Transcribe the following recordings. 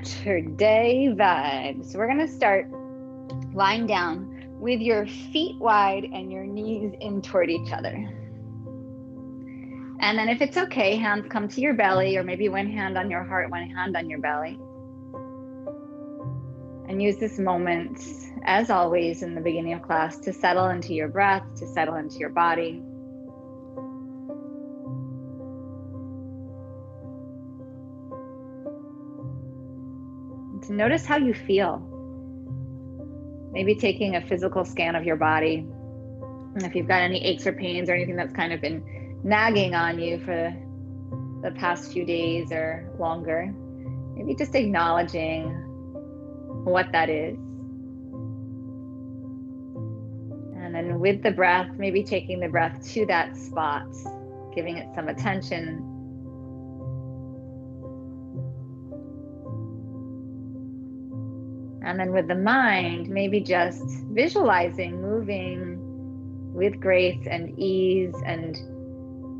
Saturday vibes. We're going to start lying down with your feet wide and your knees in toward each other. And then if it's okay, hands come to your belly, or maybe one hand on your heart, one hand on your belly. And use this moment, as always in the beginning of class, to settle into your breath, to settle into your body. And to notice how you feel. Maybe taking a physical scan of your body. And if you've got any aches or pains or anything that's kind of been nagging on you for the past few days or longer, maybe just acknowledging what that is. And then with the breath, maybe taking the breath to that spot, giving it some attention. And then with the mind, maybe just visualizing, moving with grace and ease and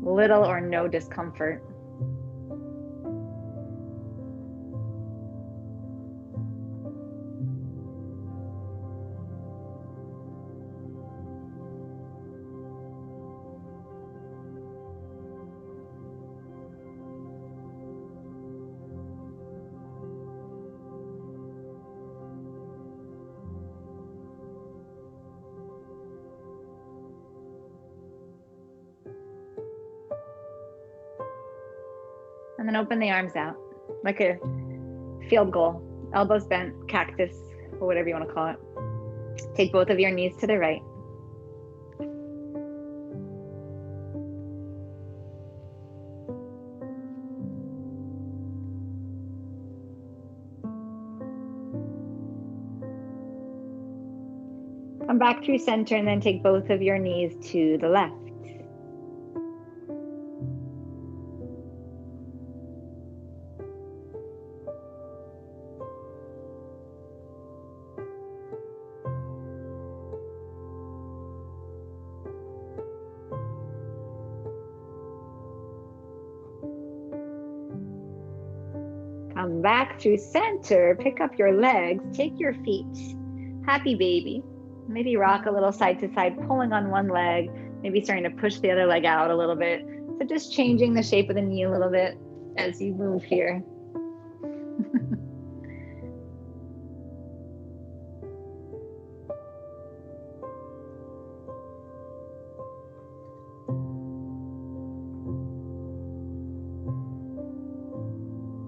little or no discomfort. And then open the arms out like a field goal, elbows bent, cactus, or whatever you want to call it. Take both of your knees to the right. Come back through center and then take both of your knees to the left. Come back through center, pick up your legs, take your feet, happy baby. Maybe rock a little side to side, pulling on one leg, maybe starting to push the other leg out a little bit. So just changing the shape of the knee a little bit as you move here.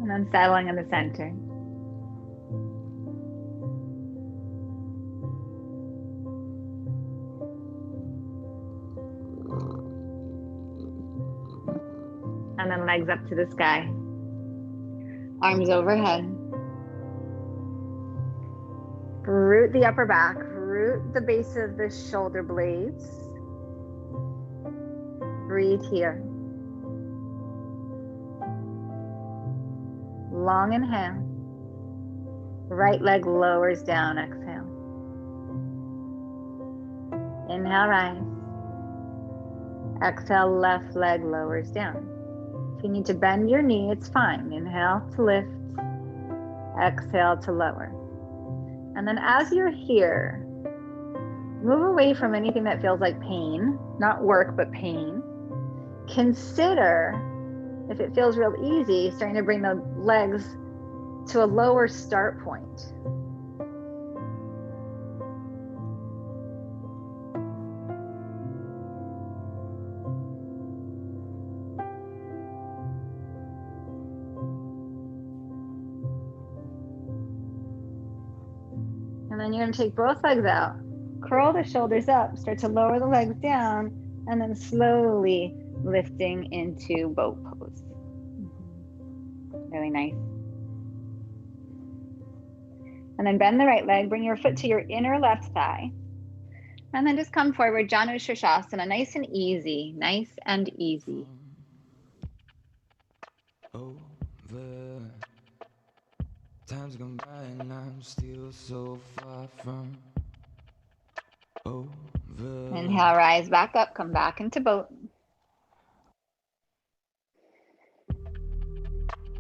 And then settling in the center. And then legs up to the sky. Arms overhead. Root the upper back. Root the base of the shoulder blades. Breathe here. Long inhale. Right leg lowers down, exhale. Inhale, rise. Exhale, left leg lowers down. If you need to bend your knee, it's fine. Inhale to lift, exhale to lower. And then as you're here, move away from anything that feels like pain, not work, but pain. Consider, if it feels real easy, starting to bring the legs to a lower start point. And then you're going to take both legs out, curl the shoulders up, start to lower the legs down, and then slowly lifting into boat pose. Really nice. And then bend the right leg, bring your foot to your inner left thigh. And then just come forward, Janu Shirshasana, nice and easy, nice and easy. Over. Time's gone by and I'm still so far from over. Inhale, rise back up, come back into boat.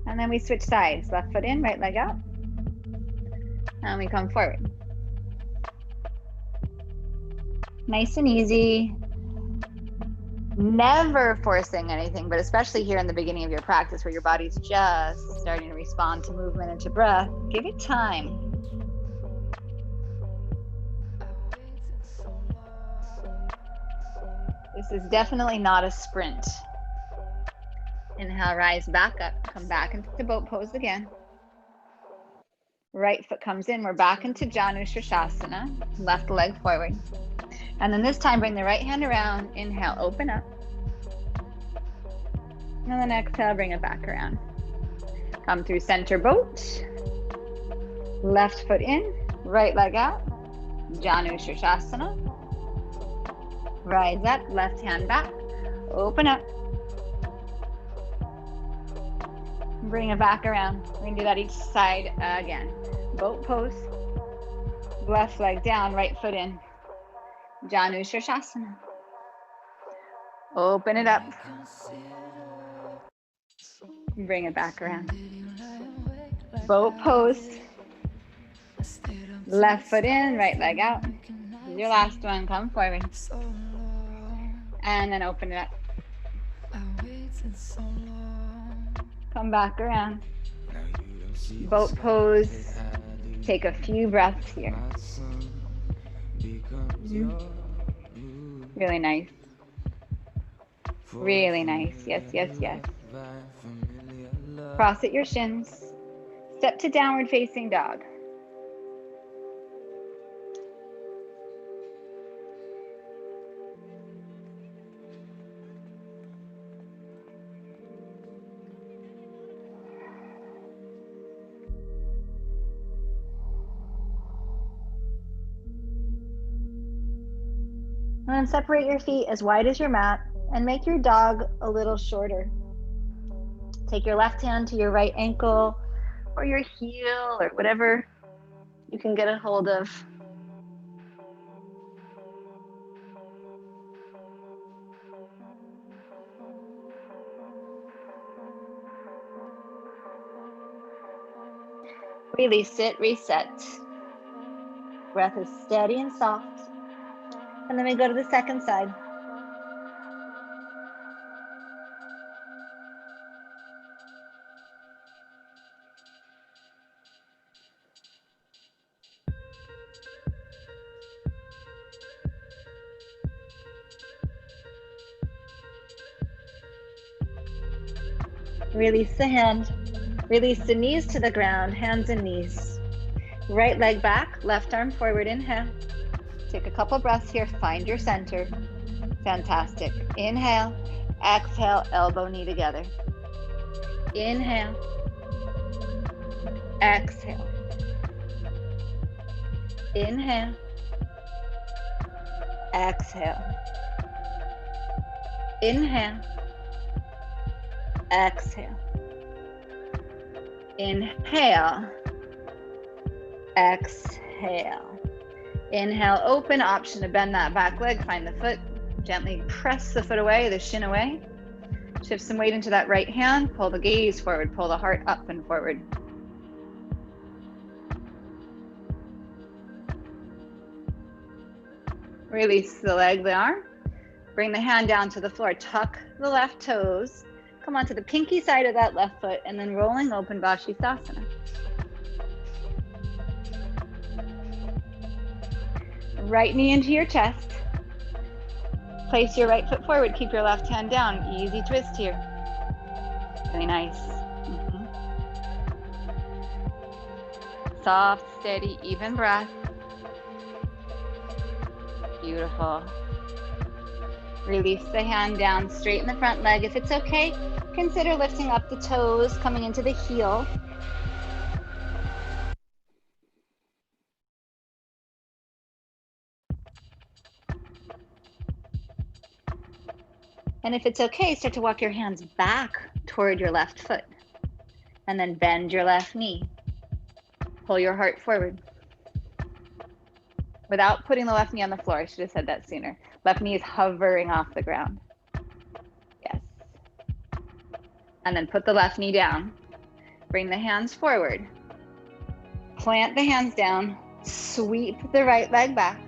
And then we switch sides, left foot in, right leg out. And we come forward. Nice and easy. Never forcing anything, but especially here in the beginning of your practice where your body's just starting to respond to movement and to breath, give it time. This is definitely not a sprint. Inhale, rise back up, come back into boat pose again. Right foot comes in, we're back into Janu Shirshasana, left leg forward. And then this time, bring the right hand around, inhale, open up. And then exhale, bring it back around. Come through center boat. Left foot in, right leg out. Janu Shirshasana. Rise up, left hand back. Open up. Bring it back around. We're going to do that each side again. Boat pose. Left leg down, right foot in. Janu Shirshasana. Open it up. Bring it back around. Boat pose. Left foot in, right leg out. This is your last one. Come forward. And then open it up. Come back around. Boat pose. Take a few breaths here. Really nice. Really nice. Yes, yes, yes. Cross at your shins. Step to downward facing dog. And then separate your feet as wide as your mat and make your dog a little shorter. Take your left hand to your right ankle or your heel or whatever you can get a hold of. Release it, reset. Breath is steady and soft. And then we go to the second side. Release the hand. Release the knees to the ground, hands and knees. Right leg back, left arm forward, inhale. Take a couple breaths here, find your center. Fantastic. Inhale, exhale, elbow, knee together. Inhale, exhale. Inhale, exhale. Inhale, exhale. Inhale, exhale. Inhale, open, option to bend that back leg, find the foot, gently press the foot away, the shin away. Shift some weight into that right hand, pull the gaze forward, pull the heart up and forward. Release the leg, the arm. Bring the hand down to the floor, tuck the left toes, come onto the pinky side of that left foot, and then rolling open Vashisthasana. Right knee into your chest. Place your right foot forward, keep your left hand down. Easy twist here. Really nice. Soft, steady, even breath. Beautiful. Release the hand down, straighten the front leg. If it's okay, consider lifting up the toes, coming into the heel. And if it's okay, start to walk your hands back toward your left foot. And then bend your left knee. Pull your heart forward. Without putting the left knee on the floor, I should have said that sooner. Left knee is hovering off the ground. Yes. And then put the left knee down. Bring the hands forward. Plant the hands down, sweep the right leg back,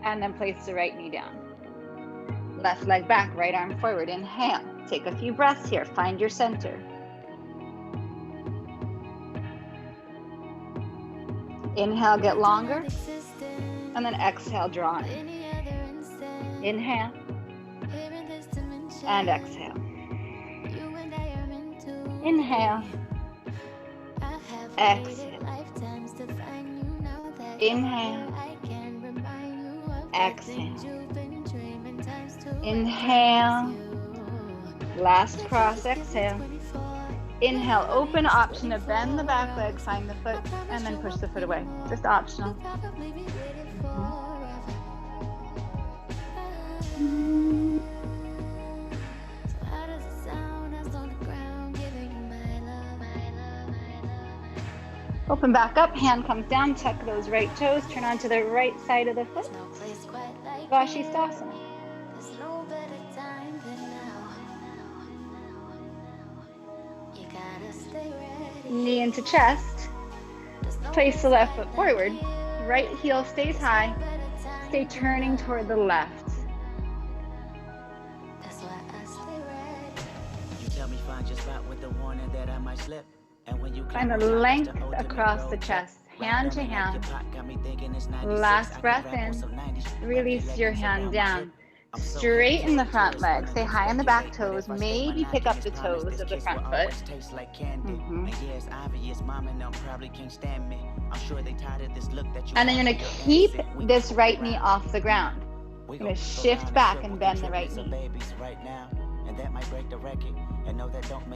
and then place the right knee down. Left leg back, right arm forward. Inhale. Take a few breaths here. Find your center. Inhale, get longer. And then exhale, draw in. Inhale. And exhale. Inhale. Exhale. Inhale. Exhale. Inhale. Last cross, exhale. Inhale, open, option to bend the back leg, find the foot, and then push the foot away. Just optional. Open back up, hand comes down, tuck those right toes, turn onto the right side of the foot. Vashisthasana. Knee into chest. Place the left foot forward. Right heel stays high. Stay turning toward the left. Find the length across the chest, hand to hand. Last breath in. Release your hand down. Straighten the front leg. Stay high on the back toes. Maybe pick up the toes of the front foot. And then you're going to keep this right knee off the ground. You're going to shift back and bend the right knee.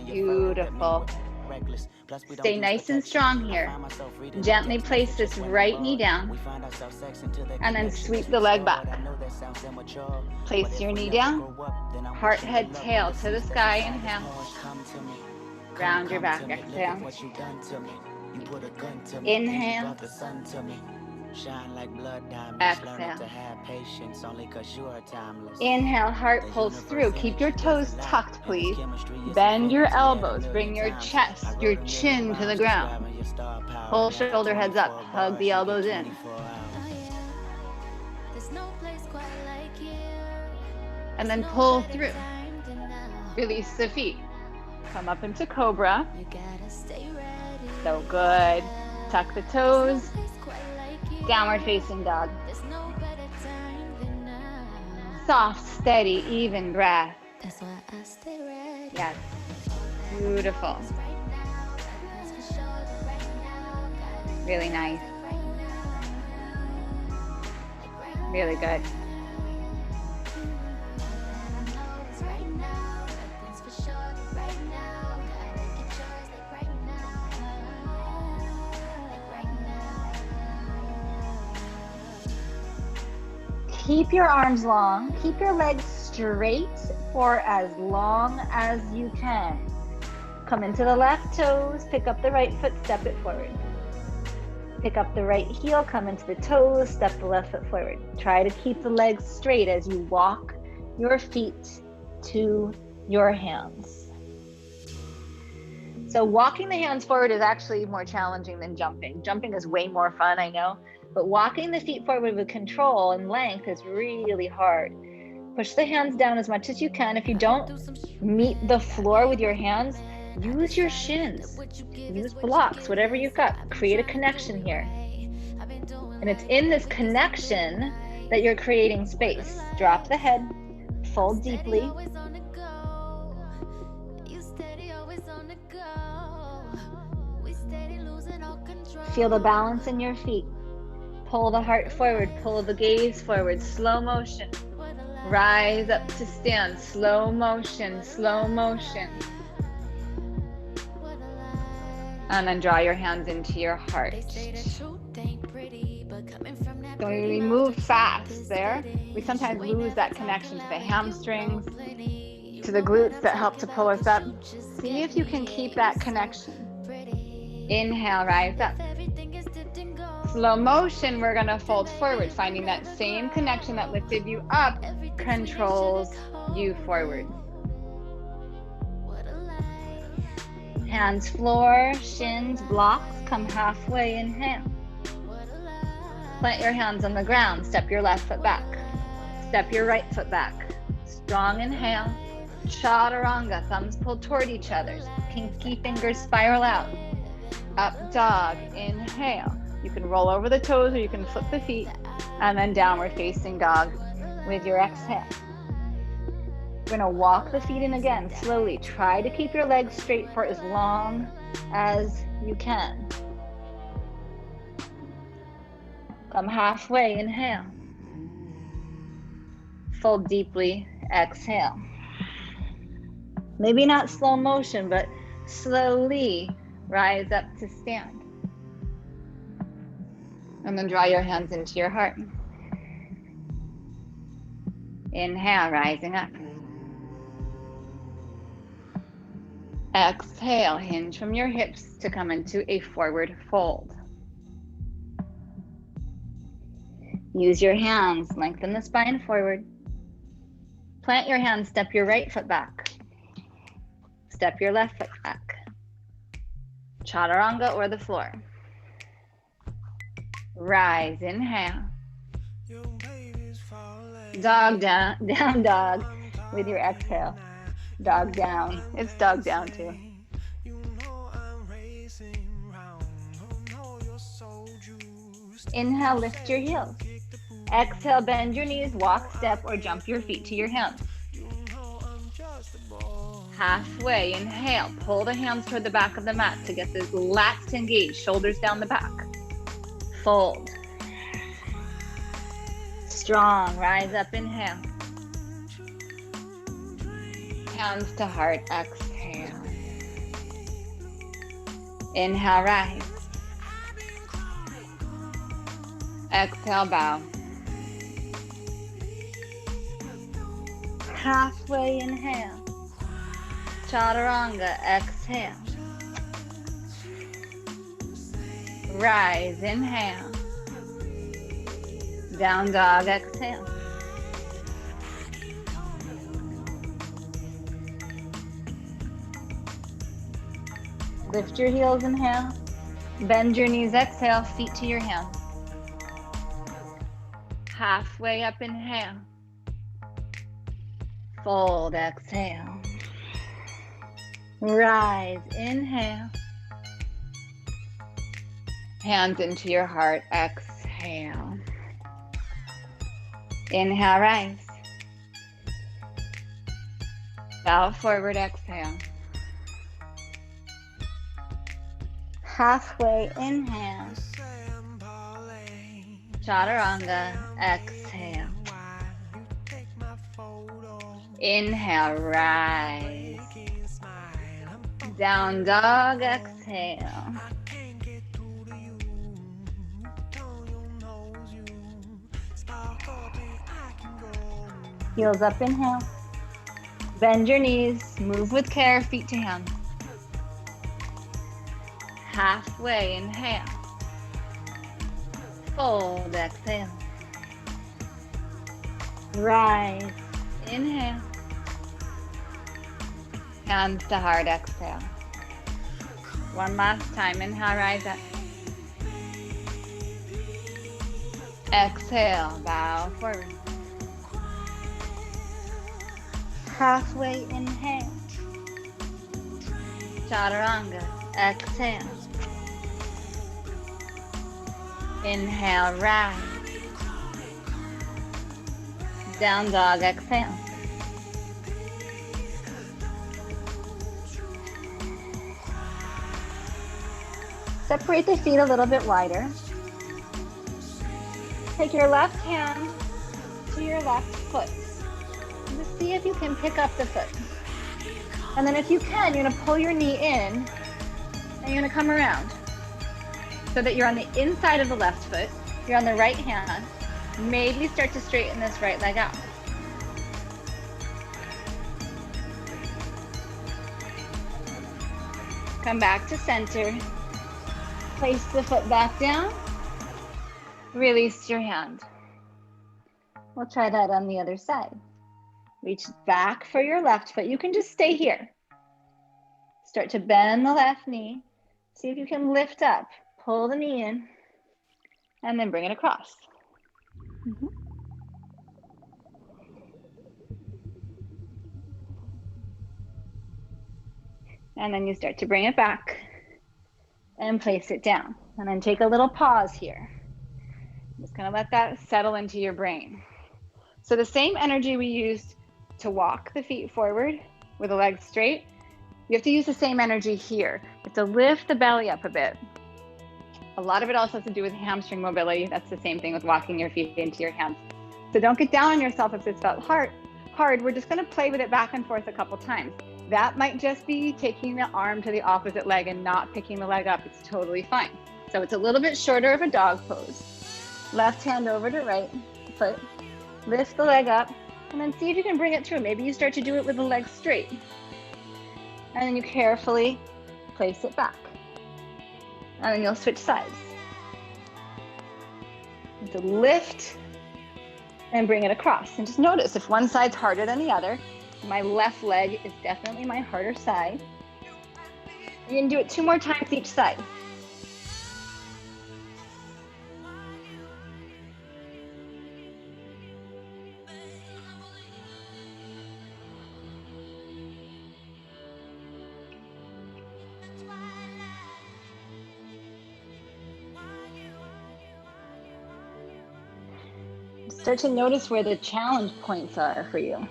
Beautiful. Stay nice and strong here. Gently place this right knee down and then sweep the leg back. Place your knee down. Heart, head, tail to the sky. Inhale. Round your back. Exhale. Inhale. Exhale. Inhale, heart pulls through. Keep your toes tucked, please. Bend your elbows. Bring your chest, your chin to the ground. Pull shoulder heads up. Hug the elbows in. And then pull through. Release the feet. Come up into cobra. So good. Tuck the toes. Downward facing dog. Soft, steady, even breath. Yes. Beautiful. Really nice. Really good. Keep your arms long. Keep your legs straight for as long as you can. Come into the left toes. Pick up the right foot. Step it forward. Pick up the right heel. Come into the toes. Step the left foot forward. Try to keep the legs straight as you walk your feet to your hands. So walking the hands forward is actually more challenging than jumping. Jumping is way more fun, I know. But walking the feet forward with control and length is really hard. Push the hands down as much as you can. If you don't meet the floor with your hands, use your shins. Use blocks, whatever you've got. Create a connection here. And it's in this connection that you're creating space. Drop the head, fold deeply. Feel the balance in your feet. Pull the heart forward, pull the gaze forward, slow motion. Rise up to stand, slow motion, slow motion. And then draw your hands into your heart. So when we move fast there, we sometimes lose that connection to the hamstrings, to the glutes that help to pull us up. See if you can keep that connection. Inhale, rise up. Slow motion, we're going to fold forward, finding that same connection that lifted you up controls you forward. Hands floor, shins, blocks, come halfway, inhale. Plant your hands on the ground, step your left foot back. Step your right foot back. Strong inhale. Chaturanga, thumbs pulled toward each other. Pinky fingers spiral out. Up dog, inhale. You can roll over the toes or you can flip the feet. And then downward facing dog with your exhale. We're gonna walk the feet in again, slowly. Try to keep your legs straight for as long as you can. Come halfway, inhale. Fold deeply, exhale. Maybe not slow motion, but slowly rise up to stand. And then draw your hands into your heart. Inhale, rising up. Exhale, hinge from your hips to come into a forward fold. Use your hands, lengthen the spine forward. Plant your hands, step your right foot back. Step your left foot back. Chaturanga or the floor. Rise, inhale. Dog down, down dog with your exhale. Dog down. It's dog down too. Inhale, lift your heels. Exhale, bend your knees, walk, step, or jump your feet to your hands. Halfway, inhale, pull the hands toward the back of the mat to get the lats to engage, shoulders down the back. Fold. Strong, rise up, inhale. Hands to heart, exhale. Inhale, rise. Exhale, bow. Halfway, inhale. Chaturanga, exhale. Rise, inhale. Down dog, exhale. Lift your heels, inhale. Bend your knees, exhale, feet to your hands. Halfway up, inhale. Fold, exhale. Rise, inhale. Hands into your heart, exhale. Inhale, rise. Bow forward, exhale. Halfway, inhale. Chaturanga, exhale. Inhale, rise. Down dog, exhale. Heels up, inhale. Bend your knees, move with care, feet to hands. Halfway, inhale. Fold, exhale. Rise, inhale. Hands to heart, exhale. One last time, inhale, rise up. Exhale, bow forward. Halfway, inhale. Chaturanga, exhale. Inhale, rise. Down dog, exhale. Separate the feet a little bit wider. Take your left hand to your left foot. Just see if you can pick up the foot. And then if you can, you're gonna pull your knee in and you're gonna come around so that you're on the inside of the left foot. You're on the right hand. Maybe start to straighten this right leg out. Come back to center. Place the foot back down. Release your hand. We'll try that on the other side. Reach back for your left foot. You can just stay here. Start to bend the left knee. See if you can lift up. Pull the knee in, and then bring it across. And then you start to bring it back and place it down. And then take a little pause here. I'm just gonna let that settle into your brain. So the same energy we used to walk the feet forward with the legs straight, you have to use the same energy here. You have to lift the belly up a bit. A lot of it also has to do with hamstring mobility. That's the same thing with walking your feet into your hands. So don't get down on yourself if this felt hard. We're just gonna play with it back and forth a couple times. That might just be taking the arm to the opposite leg and not picking the leg up. It's totally fine. So it's a little bit shorter of a dog pose. Left hand over to right foot. Lift the leg up and then see if you can bring it through. Maybe you start to do it with the legs straight. And then you carefully place it back. And then you'll switch sides. So lift and bring it across. And just notice if one side's harder than the other. My left leg is definitely my harder side. You can do it 2 more times each side. Start to notice where the challenge points are for you.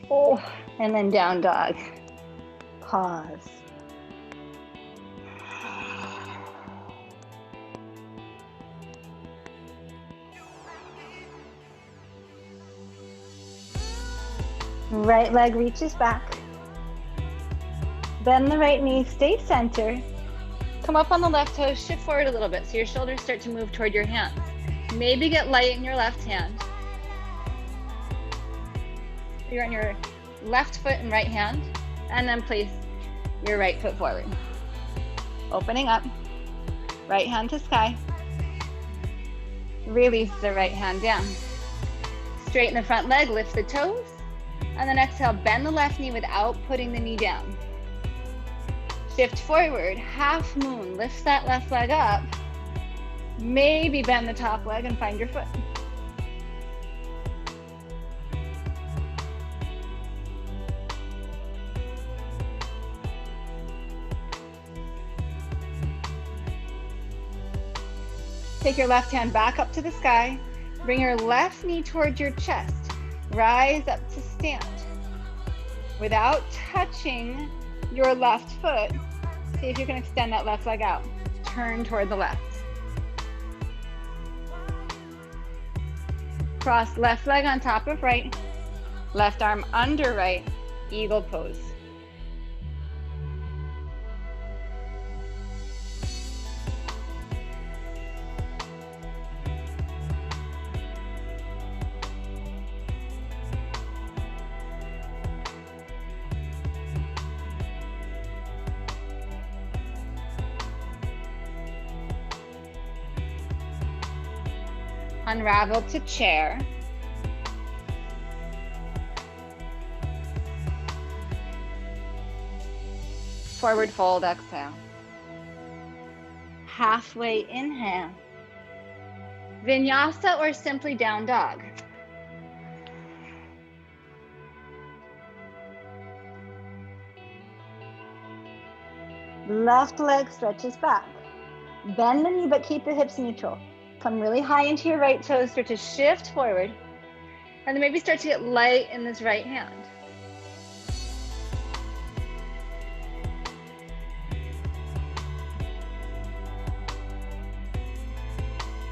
Oh, and then down dog. Pause. Right leg reaches back. Bend the right knee, stay centered. Come up on the left toes, shift forward a little bit so your shoulders start to move toward your hands. Maybe get light in your left hand. You're on your left foot and right hand, and then place your right foot forward. Opening up, right hand to sky. Release the right hand down. Straighten the front leg, lift the toes, and then exhale, bend the left knee without putting the knee down. Shift forward, half moon, lift that left leg up. Maybe bend the top leg and find your foot. Take your left hand back up to the sky. Bring your left knee towards your chest. Rise up to stand. Without touching your left foot, see if you can extend that left leg out. Turn toward the left. Cross left leg on top of right. Left arm under right. Eagle pose. Unravel to chair. Forward fold, exhale. Halfway inhale. Vinyasa or simply down dog. Left leg stretches back. Bend the knee, but keep the hips neutral. Come really high into your right toes, start to shift forward, and then maybe start to get light in this right hand.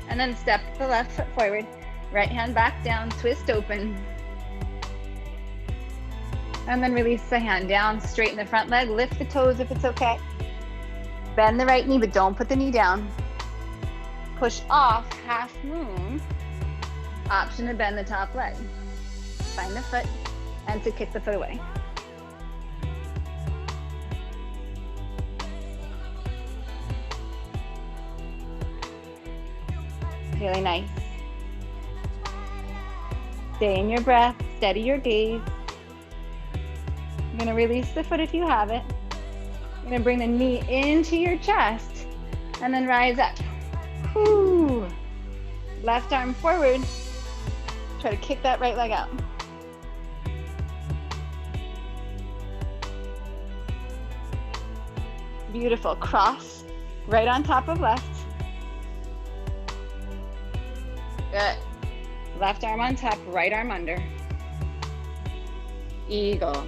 And then step the left foot forward, right hand back down, twist open. And then release the hand down, straighten the front leg, lift the toes if it's okay. Bend the right knee, but don't put the knee down. Push off, half moon. Option to bend the top leg. Find the foot. and to kick the foot away. Really nice. Stay in your breath, steady your gaze. You're gonna release the foot if you have it. You're gonna bring the knee into your chest and then rise up. Whew. Left arm forward. Try to kick that right leg out. Beautiful. Cross right on top of left. Good. Left arm on top, right arm under. Eagle.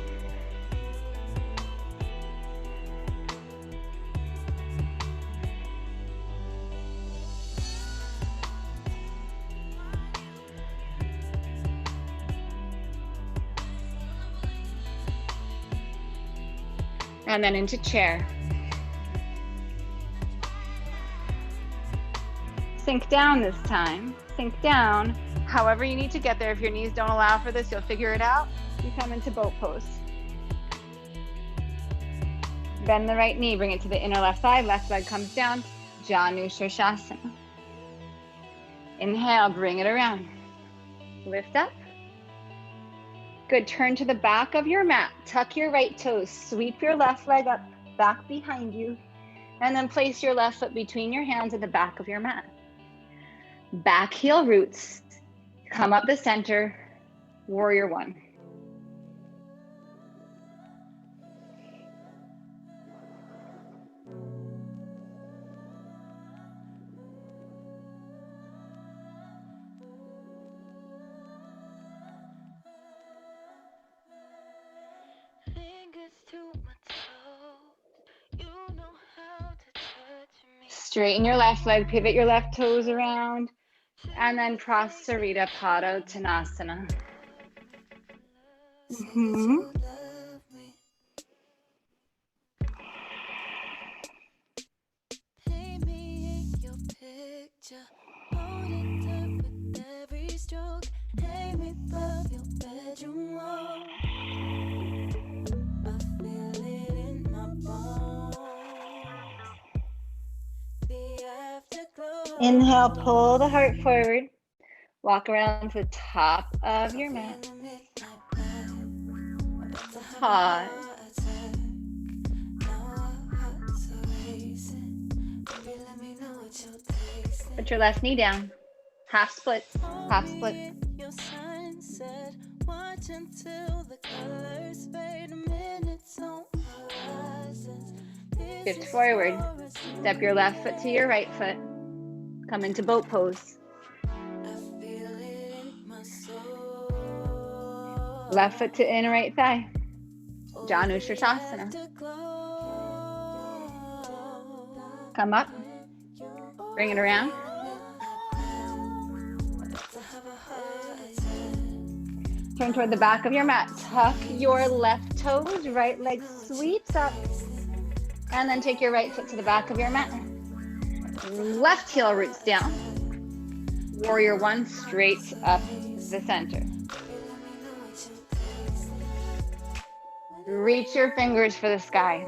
And then into chair. Sink down this time. Sink down. However you need to get there. If your knees don't allow for this, you'll figure it out. You come into boat pose. Bend the right knee, bring it to the inner left thigh. Left leg comes down. Janu Shirshasana. Inhale, bring it around. Lift up. Good, turn to the back of your mat. Tuck your right toes. Sweep your left leg up, back behind you. And then place your left foot between your hands at the back of your mat. Back heel roots. Come up the center. Warrior one. Straighten your left leg, pivot your left toes around, and then Prasarita Padottanasana. Inhale, pull the heart forward. Walk around to the top of your mat. Pause. Put your left knee down. Half split. Half split. Shift forward. Step your left foot to your right foot. Come into boat pose. Left foot to inner right thigh. Janu Shirshasana. Come up. Bring it around. Turn toward the back of your mat. Tuck your left toes. Right leg sweeps up. And then take your right foot to the back of your mat. Left heel roots down. Warrior one, straight up the center. Reach your fingers for the sky.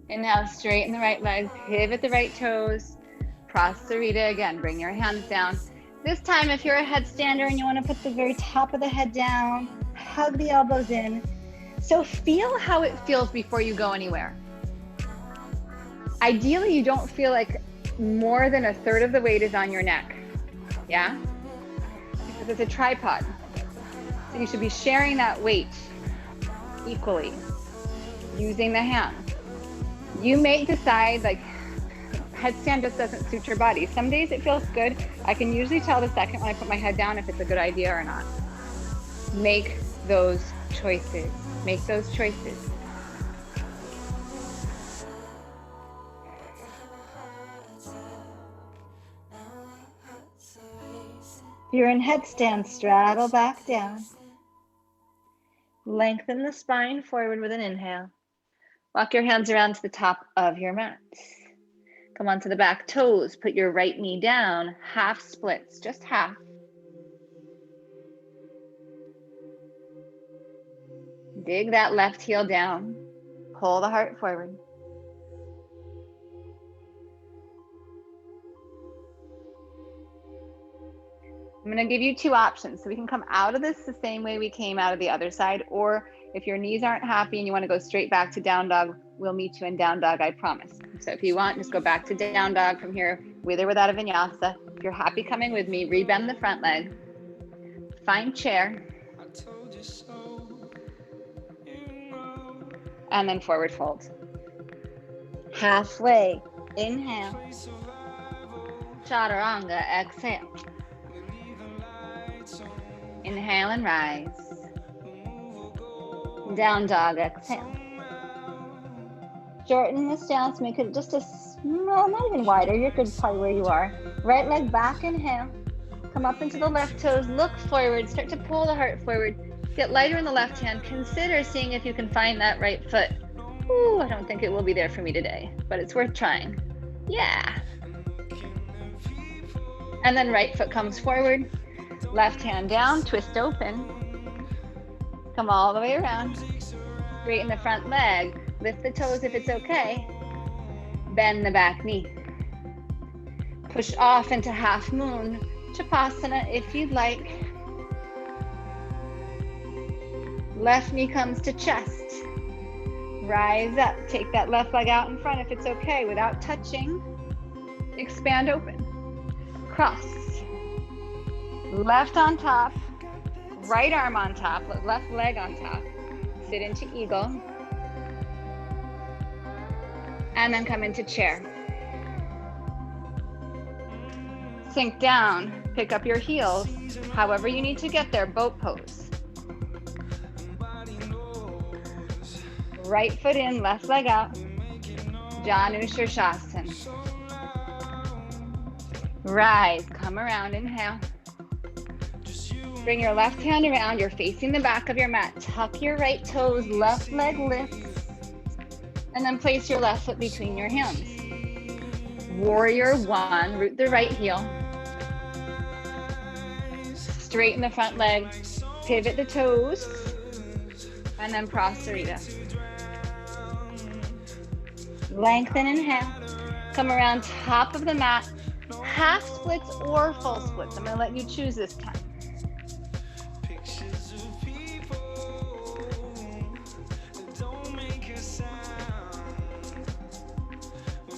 Inhale, straighten the right leg, pivot the right toes. Prasarita again, bring your hands down. This time, if you're a headstander and you want to put the very top of the head down, hug the elbows in. So feel how it feels before you go anywhere. Ideally, you don't feel like more than a third of the weight is on your neck. Yeah? Because it's a tripod. So you should be sharing that weight equally, using the hands. You may decide, like, headstand just doesn't suit your body. Some days it feels good. I can usually tell the second when I put my head down if it's a good idea or not. Make those choices. Make those choices. If you're in headstand, straddle back down. Lengthen the spine forward with an inhale. Walk your hands around to the top of your mat. Come onto the back toes. Put your right knee down. Half splits, just half. Dig that left heel down. Pull the heart forward. I'm going to give you two options. So we can come out of this the same way we came out of the other side, or if your knees aren't happy and you want to go straight back to down dog, we'll meet you in down dog, I promise. So if you want, just go back to down dog from here, with or without a vinyasa. If you're happy coming with me, rebend the front leg. Find chair. And then forward fold. Halfway, inhale. Chaturanga, exhale. Inhale and rise. Down dog, exhale. Shorten the stance, make it just a small, not even wider. You're good probably where you are. Right leg back, inhale. Come up into the left toes, look forward, start to pull the heart forward. Get lighter in the left hand. Consider seeing if you can find that right foot. Ooh, I don't think it will be there for me today, but it's worth trying. Yeah. And then right foot comes forward. Left hand down, twist open. Come all the way around. Straighten the front leg. Lift the toes if it's okay. Bend the back knee. Push off into half moon. Chapasana if you'd like. Left knee comes to chest. Rise up. Take that left leg out in front if it's okay without touching. Expand open. Cross. Left on top, right arm on top, left leg on top. Sit into eagle. And then come into chair. Sink down, pick up your heels. However you need to get there, boat pose. Right foot in, left leg out. Janu Shirshasana. Rise, come around, inhale. Bring your left hand around, you're facing the back of your mat. Tuck your right toes, left leg lifts. And then place your left foot between your hands. Warrior one, root the right heel. Straighten the front leg, pivot the toes. And then Prasarita. Lengthen, inhale. Come around top of the mat. Half splits or full splits. I'm going to let you choose this time.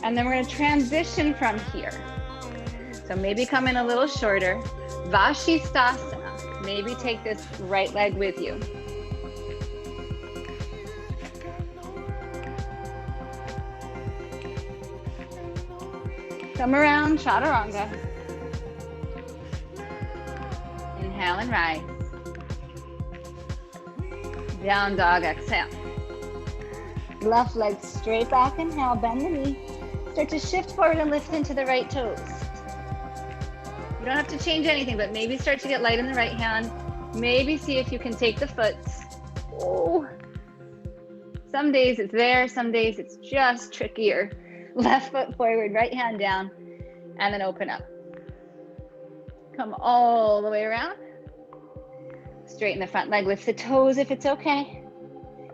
And then we're going to transition from here. So maybe come in a little shorter. Vashisthasana. Maybe take this right leg with you. Come around, Chaturanga. Inhale and rise. Down dog, exhale. Left leg straight back, inhale, bend the knee. Start to shift forward and lift into the right toes. You don't have to change anything, but maybe start to get light in the right hand. Maybe see if you can take the foots. Oh, some days it's there, some days it's just trickier. Left foot forward, right hand down, and then open up. Come all the way around. Straighten the front leg, lift the toes if it's okay.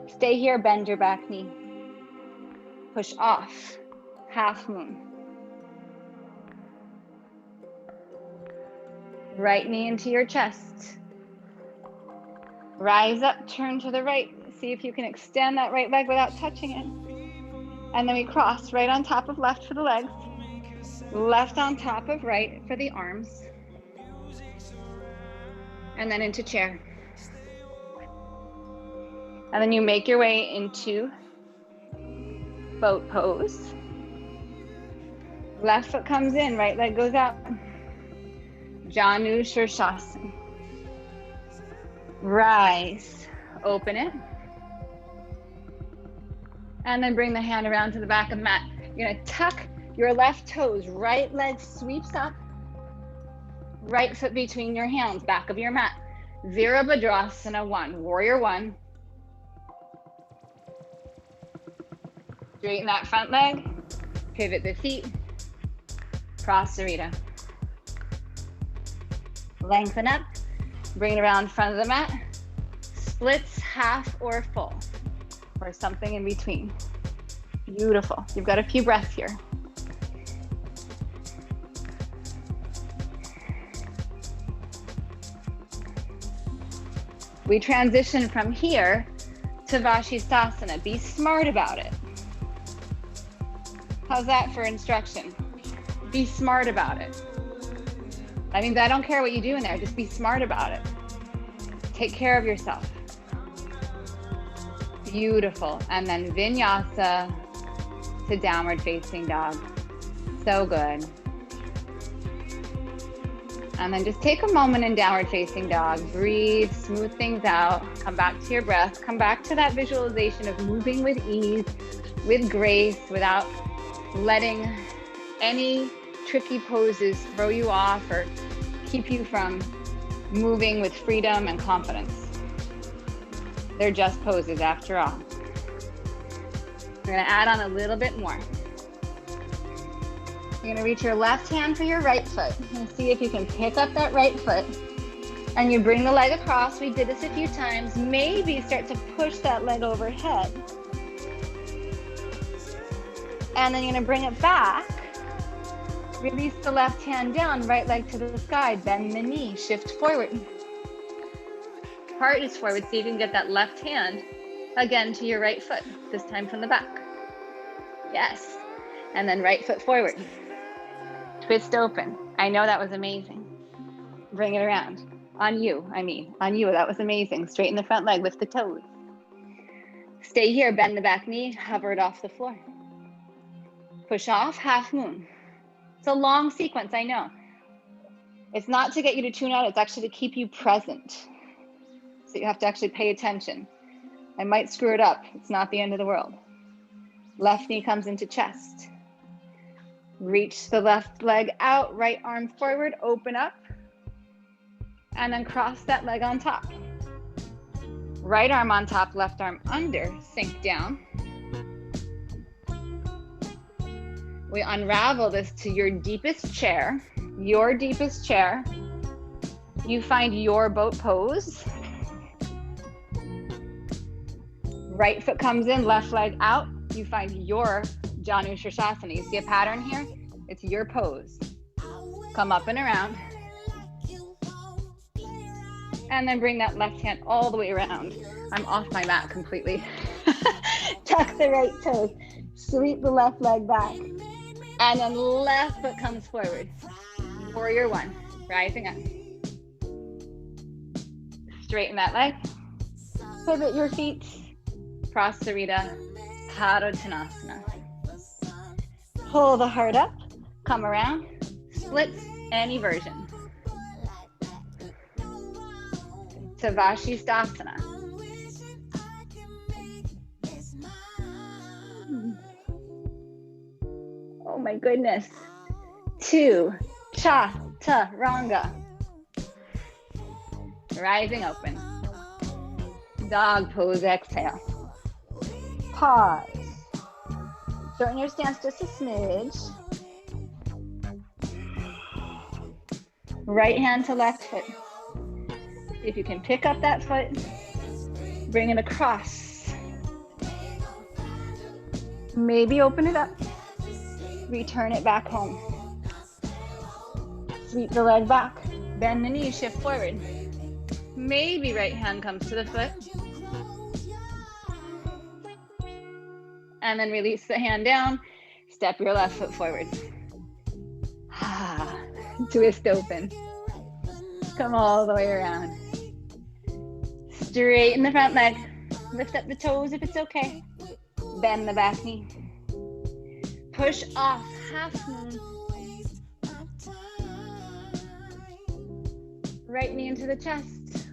Stay here, bend your back knee. Push off, half moon. Right knee into your chest. Rise up, turn to the right. See if you can extend that right leg without touching it. And then we cross right on top of left for the legs. Left on top of right for the arms. And then into chair. And then you make your way into boat pose. Left foot comes in, right leg goes out. Janu Shirshasana. Rise, open it. And then bring the hand around to the back of the mat. You're gonna tuck your left toes, right leg sweeps up. Right foot between your hands, back of your mat. Virabhadrasana 1, warrior 1. Straighten that front leg, pivot the feet, Prasarita. Lengthen up, bring it around front of the mat, splits, half or full, or something in between. Beautiful. You've got a few breaths here. We transition from here to Vashisthasana. Be smart about it. How's that for instruction? Be smart about it. That means I don't care what you do in there, just be smart about it. Take care of yourself. Beautiful. And then Vinyasa to downward facing dog. So good. And then just take a moment in downward facing dog. Breathe, smooth things out. Come back to your breath. Come back to that visualization of moving with ease, with grace, without letting any tricky poses throw you off or keep you from moving with freedom and confidence. They're just poses after all. We're gonna add on a little bit more. You're gonna reach your left hand for your right foot and see if you can pick up that right foot, and you bring the leg across. We did this a few times. Maybe start to push that leg overhead. And then you're gonna bring it back. Release the left hand down, right leg to the sky, bend the knee, shift forward. Heart is forward so you can get that left hand again to your right foot, this time from the back. Yes. And then right foot forward. Twist open. I know that was amazing. Bring it around. On you, that was amazing. Straighten the front leg, lift the toes. Stay here, bend the back knee, hover it off the floor. Push off, half moon. It's a long sequence, I know. It's not to get you to tune out, it's actually to keep you present. So you have to actually pay attention. I might screw it up, it's not the end of the world. Left knee comes into chest. Reach the left leg out, right arm forward, open up, and then cross that leg on top. Right arm on top, left arm under, sink down. We unravel this to your deepest chair. You find your boat pose. Right foot comes in, left leg out. You find your Janu Shirshasana. You see a pattern here? It's your pose. Come up and around. And then bring that left hand all the way around. I'm off my mat completely. Tuck the right toes. Sweep the left leg back. And then left foot comes forward. Warrior 1, rising up. Straighten that leg. Pivot your feet. Prasarita, Padottanasana. Pull the heart up, come around, splits, any version. To Vashisthasana. Oh my goodness. 2, Chaturanga. Rising open. Dog pose, exhale. Pause. Shorten your stance just a smidge. Right hand to left foot. If you can pick up that foot, bring it across. Maybe open it up. Return it back home. Sweep the leg back. Bend the knee, shift forward. Maybe right hand comes to the foot. And then release the hand down. Step your left foot forward. Twist open. Come all the way around. Straighten the front leg. Lift up the toes if it's okay. Bend the back knee. Push off, half moon. Right knee into the chest.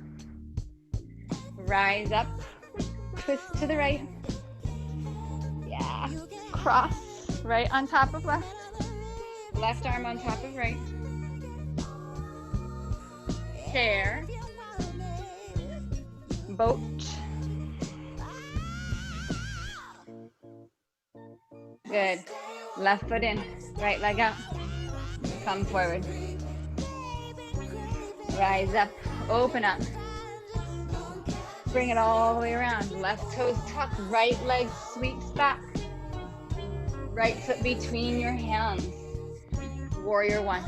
Rise up. Twist to the right. Yeah. Cross. Right on top of left. Left arm on top of right. chair, boat. Good. Left foot in, right leg out. Come forward. Rise up, open up. Bring it all the way around. Left toes tuck, right leg sweeps back. Right foot between your hands. Warrior one.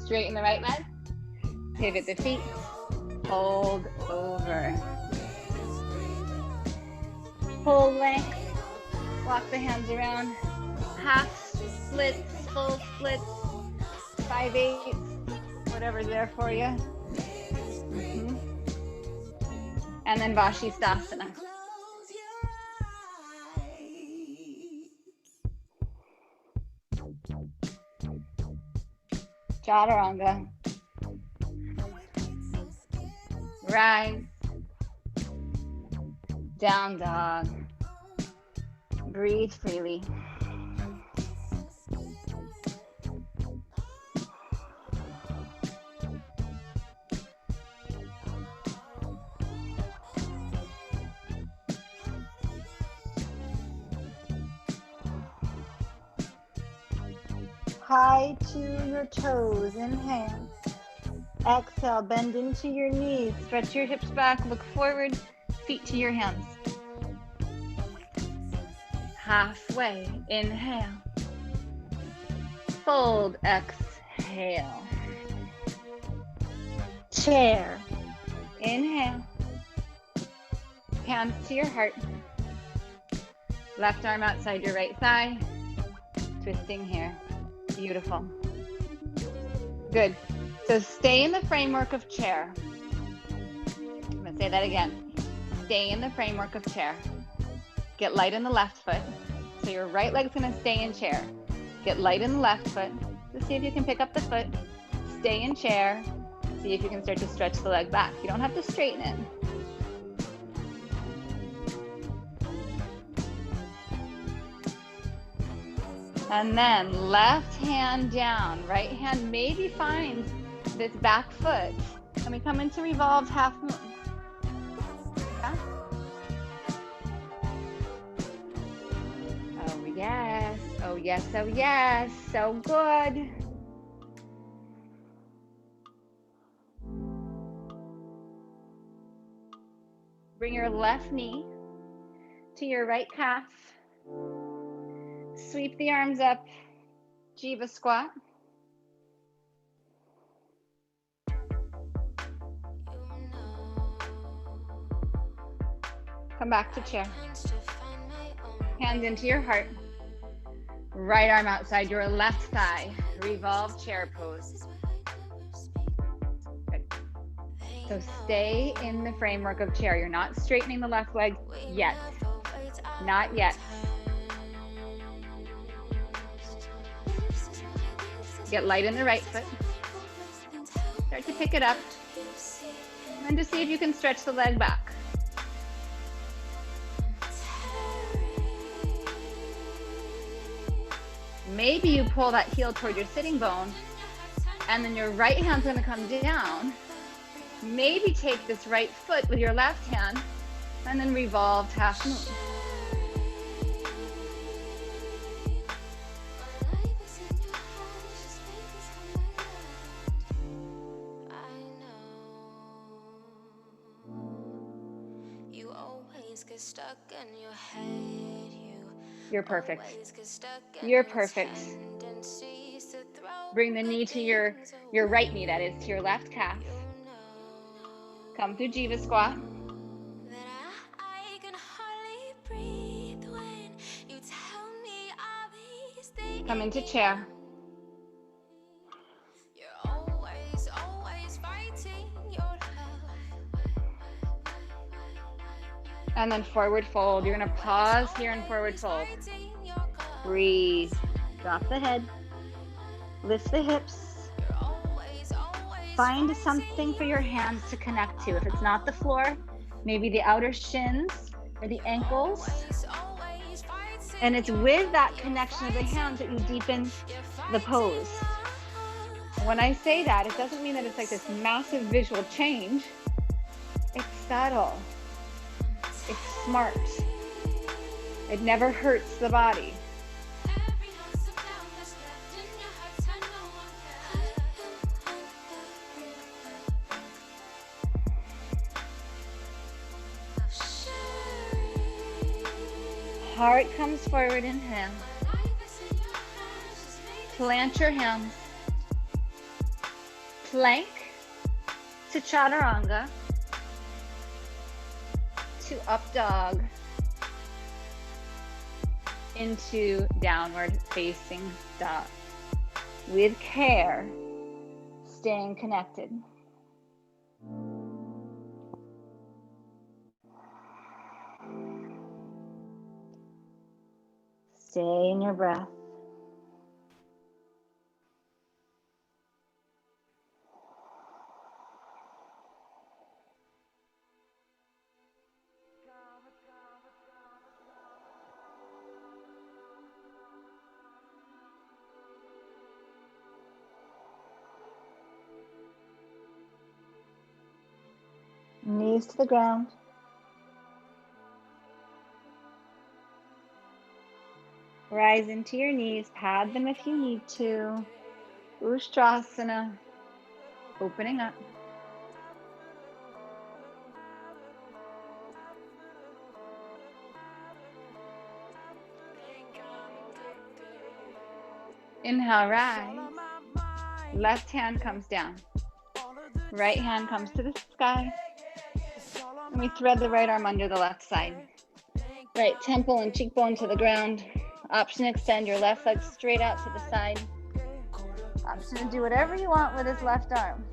Straighten the right leg. Pivot the feet. Fold over. Full length. Walk the hands around. Half splits, full splits, 5/8, whatever's there for you. And then Vashisthasana. Chaturanga. Rise. Down dog. Breathe freely. High to your toes, inhale. Exhale, bend into your knees, stretch your hips back, look forward, feet to your hands. Halfway, inhale. Fold, exhale. Chair, inhale. Hands to your heart. Left arm outside your right thigh. Twisting here. Beautiful. Good. So stay in the framework of chair. I'm going to say that again. Stay in the framework of chair. Get light in the left foot. So your right leg's going to stay in chair. Get light in the left foot. Just see if you can pick up the foot. Stay in chair. See if you can start to stretch the leg back. You don't have to straighten it. And then left hand down, right hand maybe finds this back foot. And we come into revolved half moon. Yeah? Oh yes, oh yes, oh yes, so good. Bring your left knee to your right calf. Sweep the arms up, Jiva squat. Come back to chair. Hands into your heart. Right arm outside your left thigh. Revolve chair pose. Good. So stay in the framework of chair. You're not straightening the left leg yet. Not yet. Get light in the right foot. Start to pick it up. And just see if you can stretch the leg back. Maybe you pull that heel toward your sitting bone, and then your right hand's going to come down. Maybe take this right foot with your left hand, and then revolve half moon. Stuck in your head, you're perfect. You're perfect. Bring the knee to your right knee, that is, to your left calf. Come through Jiva squat. Come into chair. And then forward fold. You're going to pause here and forward fold. Breathe. Drop the head. Lift the hips. Find something for your hands to connect to. If it's not the floor, maybe the outer shins or the ankles. And it's with that connection of the hands that you deepen the pose. When I say that, it doesn't mean that it's like this massive visual change. It's subtle. It's smart. It never hurts the body. Heart comes forward, inhale. Plant your hands. Plank to chaturanga to up dog into downward facing dog. With care, staying connected. Stay in your breath. Knees to the ground. Rise into your knees, pad them if you need to. Ustrasana, opening up. Inhale, rise. Left hand comes down. Right hand comes to the sky. And we thread the right arm under the left side. Right temple and cheekbone to the ground. Option, extend your left leg straight out to the side. Option to do whatever you want with this left arm.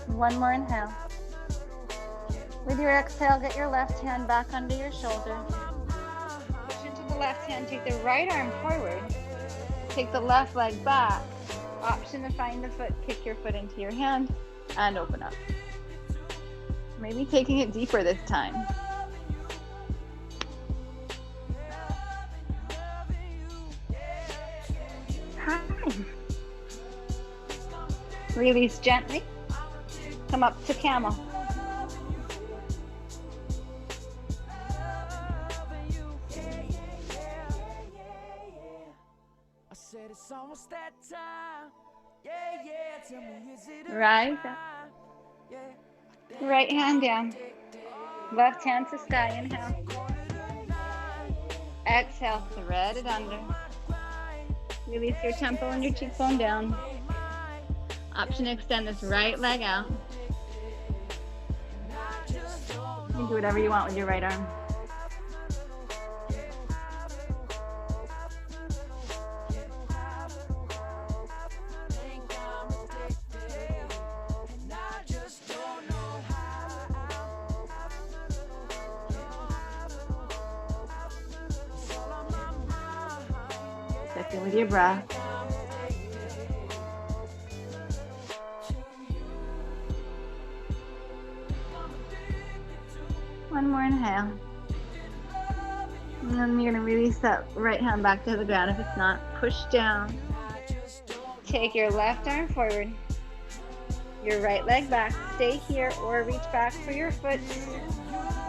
One more inhale. With your exhale, get your left hand back under your shoulder. Push into the left hand, take the right arm forward. Take the left leg back. Option to find the foot, kick your foot into your hand, and open up. Maybe taking it deeper this time. Hi. Release gently. Come up to camel. Rise up. Right hand down. Left hand to sky. Inhale. Exhale. Thread it under. Release your temple and your cheekbone down. Option to extend this right leg out. You can do whatever you want with your right arm. Check in with your breath. One more inhale. And then you're going to release that right hand back to the ground. If it's not, push down. Take your left arm forward. Your right leg back. Stay here or reach back for your foot.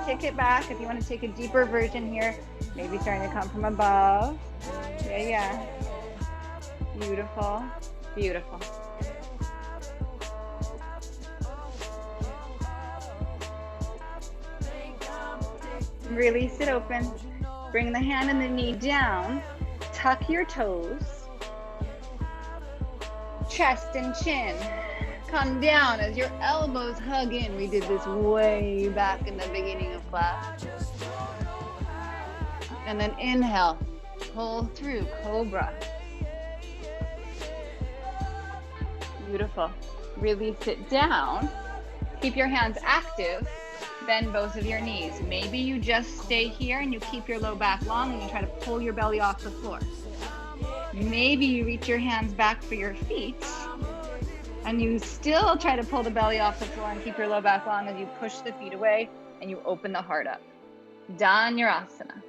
Kick it back. If you want to take a deeper version here, maybe starting to come from above. Yeah. Beautiful. Beautiful. Release it open. Bring the hand and the knee down. Tuck your toes. Chest and chin. Come down as your elbows hug in. We did this way back in the beginning of class. And then inhale. Pull through cobra. Beautiful. Release it down. Keep your hands active. bend both of your knees. Maybe you just stay here and you keep your low back long and you try to pull your belly off the floor. Maybe you reach your hands back for your feet and you still try to pull the belly off the floor and keep your low back long as you push the feet away and you open the heart up. Dhanurasana.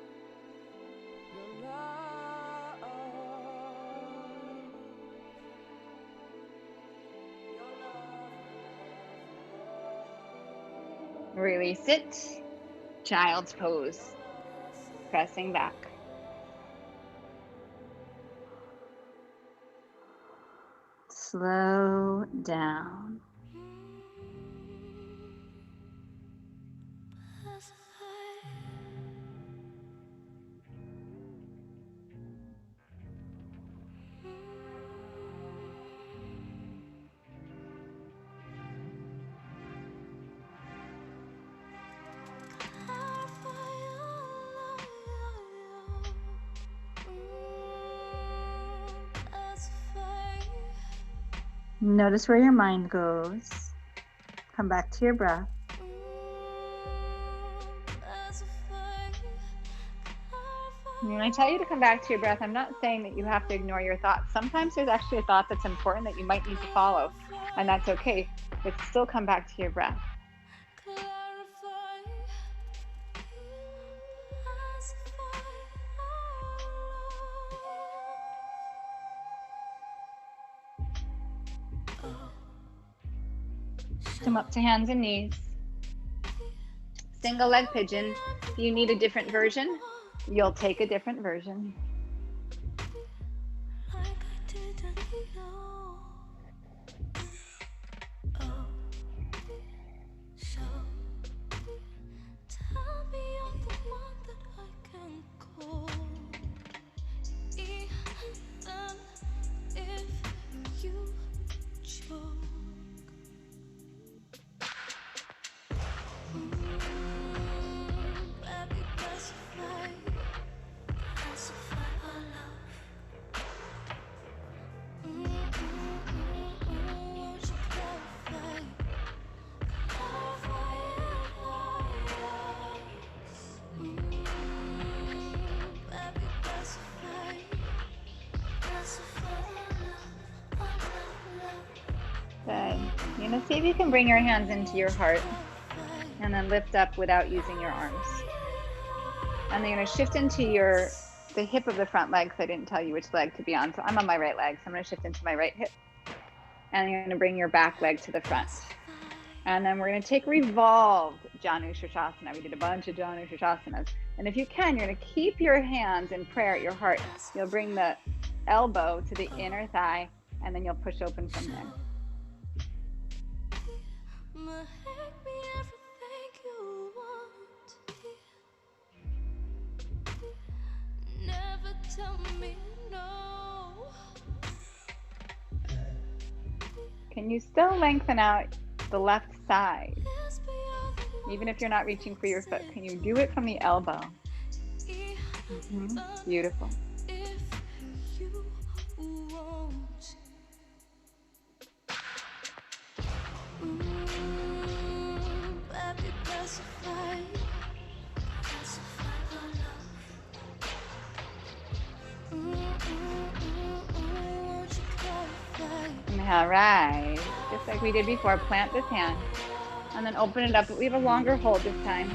Release it. Child's pose. Pressing back. Slow down. Notice where your mind goes. Come back to your breath. When I tell you to come back to your breath, I'm not saying that you have to ignore your thoughts. Sometimes there's actually a thought that's important that you might need to follow, and that's okay, but still come back to your breath. Come up to hands and knees. Single leg pigeon. If you need a different version, you'll take a different version. Good. You're going to see if you can bring your hands into your heart and then lift up without using your arms. And then you're going to shift into the hip of the front leg, because I didn't tell you which leg to be on. So I'm on my right leg, so I'm going to shift into my right hip. And you're going to bring your back leg to the front. And then we're going to take revolved Janu Shirshasana. We did a bunch of Janu Shirshasanas. And if you can, you're going to keep your hands in prayer at your heart. You'll bring the elbow to the inner thigh, and then you'll push open from there. Can you still lengthen out the left side? Even if you're not reaching for your foot, can you do it from the elbow? Beautiful. All right, just like we did before, plant this hand and then open it up, but we have a longer hold this time.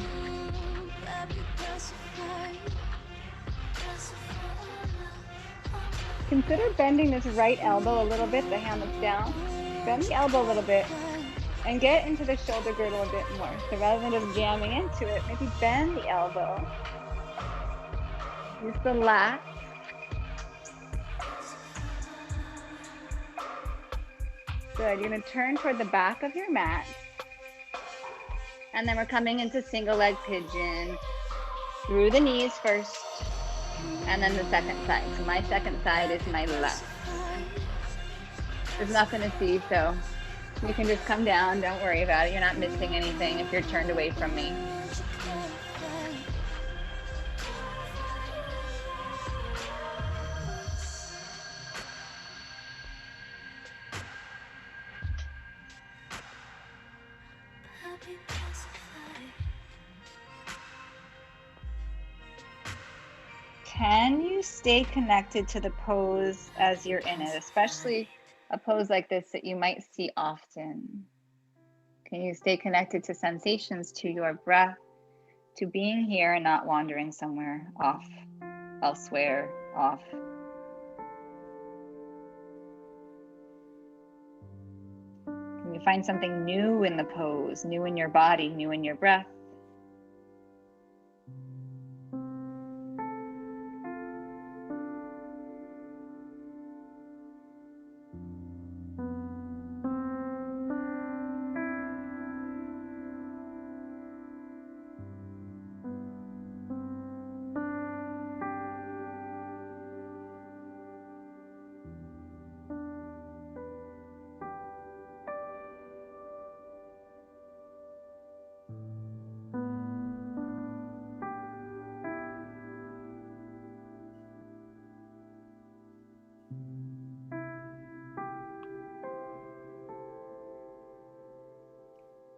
Consider bending this right elbow a little bit, the hand that's down. Bend the elbow a little bit and get into the shoulder girdle a bit more. So rather than just jamming into it, maybe bend the elbow. Just relax. Good. You're going to turn toward the back of your mat. And then we're coming into single leg pigeon through the knees first, and then the second side. So my second side is my left. There's nothing to see, so you can just come down. Don't worry about it. You're not missing anything if you're turned away from me. can you stay connected to the pose as you're in it, especially a pose like this that you might see often? Can you stay connected to sensations, to your breath, to being here and not wandering somewhere off, elsewhere, off? Can you find something new in the pose, new in your body, new in your breath?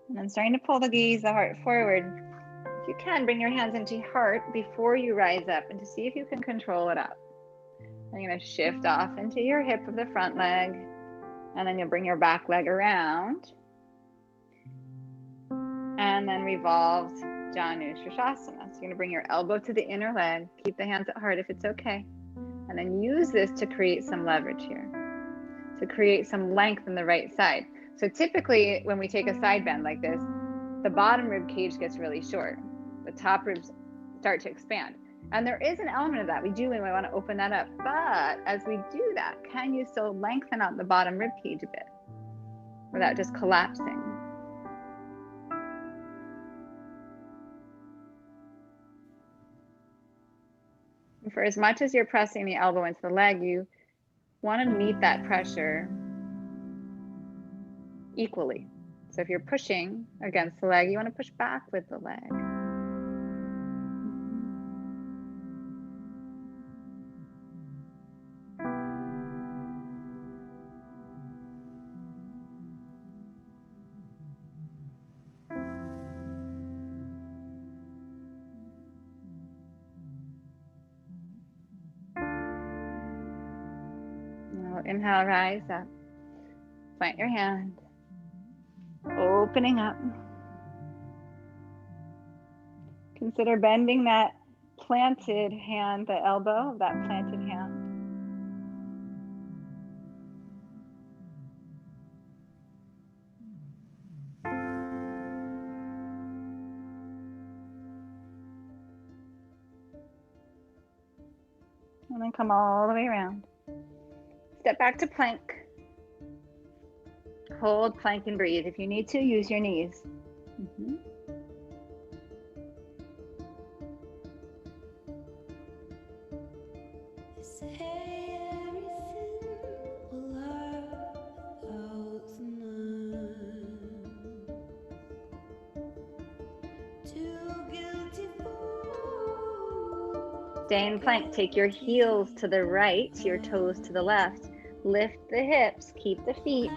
And then starting to pull the gaze, the heart forward. If you can, bring your hands into your heart before you rise up and to see if you can control it up. I'm going to shift off into your hip of the front leg, and then you'll bring your back leg around. And then revolve Janu Shirshasana. So you're going to bring your elbow to the inner leg, keep the hands at heart if it's okay. And then use this to create some leverage here, to create some length in the right side. So typically when we take a side bend like this, the bottom rib cage gets really short. The top ribs start to expand. And there is an element of that. We want to open that up. But as we do that, can you still lengthen out the bottom rib cage a bit without just collapsing? And for as much as you're pressing the elbow into the leg, you want to meet that pressure equally. So if you're pushing against the leg, you want to push back with the leg. Now inhale, rise up. Plant your hand. Opening up. Consider bending that planted hand, the elbow of that planted hand. And then come all the way around. Step back to plank. Hold plank and breathe. If you need to, use your knees. Stay in plank. Take your heels to the right, your toes to the left. Lift the hips, keep the feet.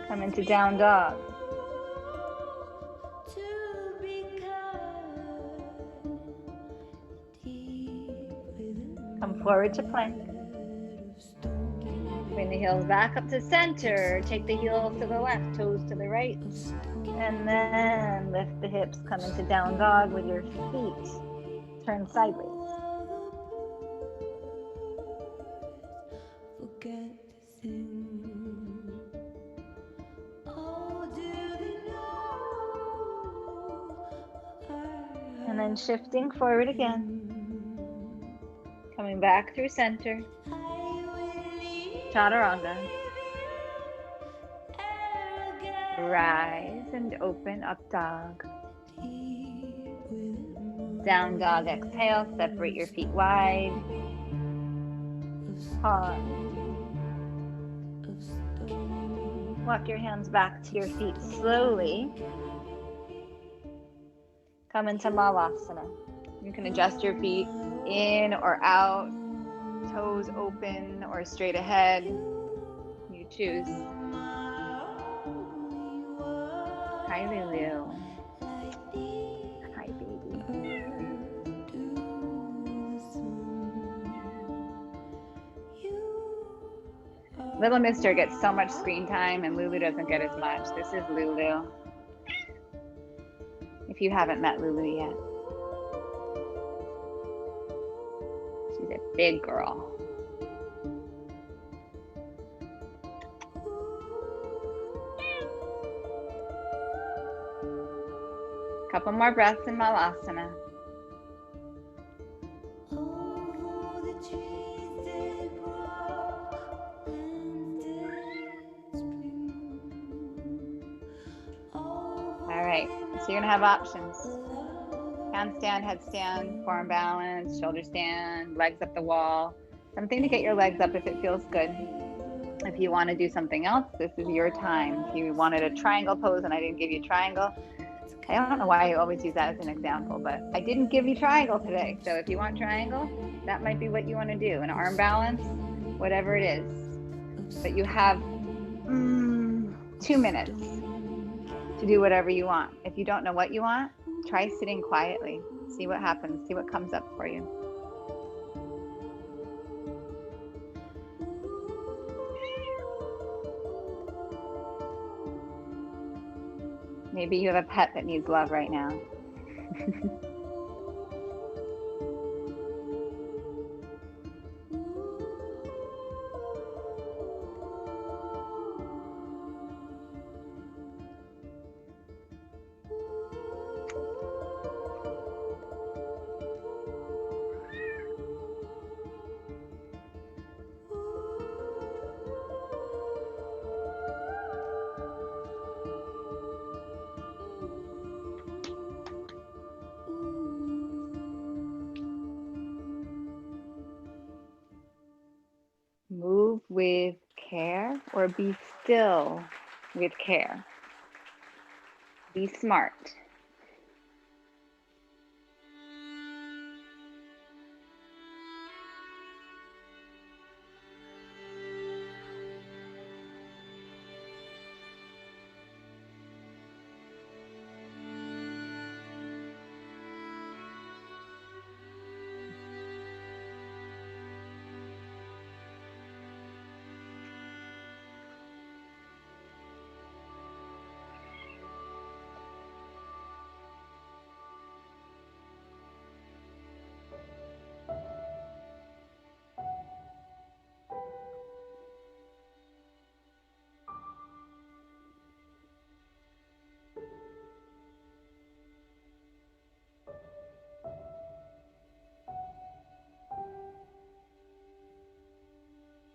Come into down dog. Come forward to plank. Bring the heels back up to center. Take the heels to the left, toes to the right. And then lift the hips, come into down dog with your feet. Turn sideways. And then shifting forward again. Coming back through center. Chaturanga. Rise and open up dog. Down dog, exhale, separate your feet wide. Pause. Walk your hands back to your feet slowly. Come into Malasana. You can adjust your feet in or out, toes open or straight ahead. You choose. Hi, Lulu. Hi, baby. Little Mister gets so much screen time and Lulu doesn't get as much. This is Lulu. If you haven't met Lulu yet. She's a big girl. Couple more breaths in Malasana. All right, so you're gonna have options. Handstand, headstand, forearm balance, shoulder stand, legs up the wall. Something to get your legs up if it feels good. If you want to do something else, this is your time. If you wanted a triangle pose and I didn't give you triangle, I don't know why I always use that as an example, but I didn't give you triangle today. So if you want triangle, that might be what you want to do. An arm balance, whatever it is. But you have 2 minutes to do whatever you want. If you don't know what you want, try sitting quietly. See what happens. See what comes up for you. Maybe you have a pet that needs love right now. Move with care or be still with care. Be smart.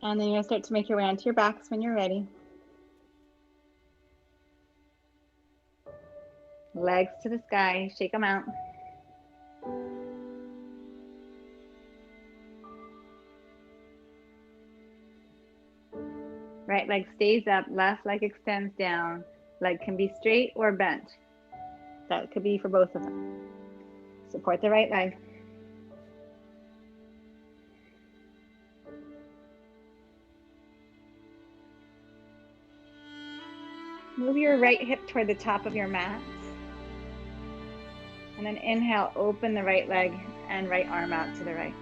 And then you're going to start to make your way onto your backs when you're ready. Legs to the sky, shake them out. Right leg stays up, left leg extends down. Leg can be straight or bent. That could be for both of them. Support the right leg. Move your right hip toward the top of your mat. And then inhale, open the right leg and right arm out to the right.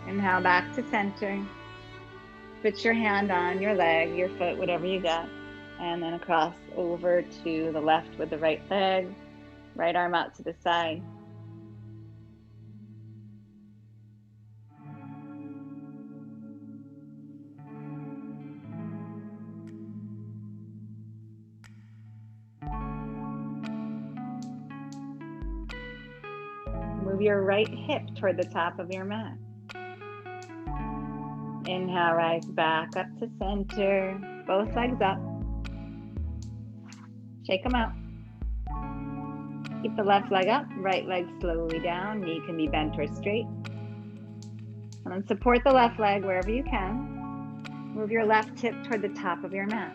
Inhale back to center. Put your hand on your leg, your foot, whatever you got. And then across over to the left with the right leg, right arm out to the side. Move your right hip toward the top of your mat. Inhale, rise back up to center, both legs up. Shake them out. Keep the left leg up, right leg slowly down. Knee can be bent or straight. And then support the left leg wherever you can. Move your left hip toward the top of your mat.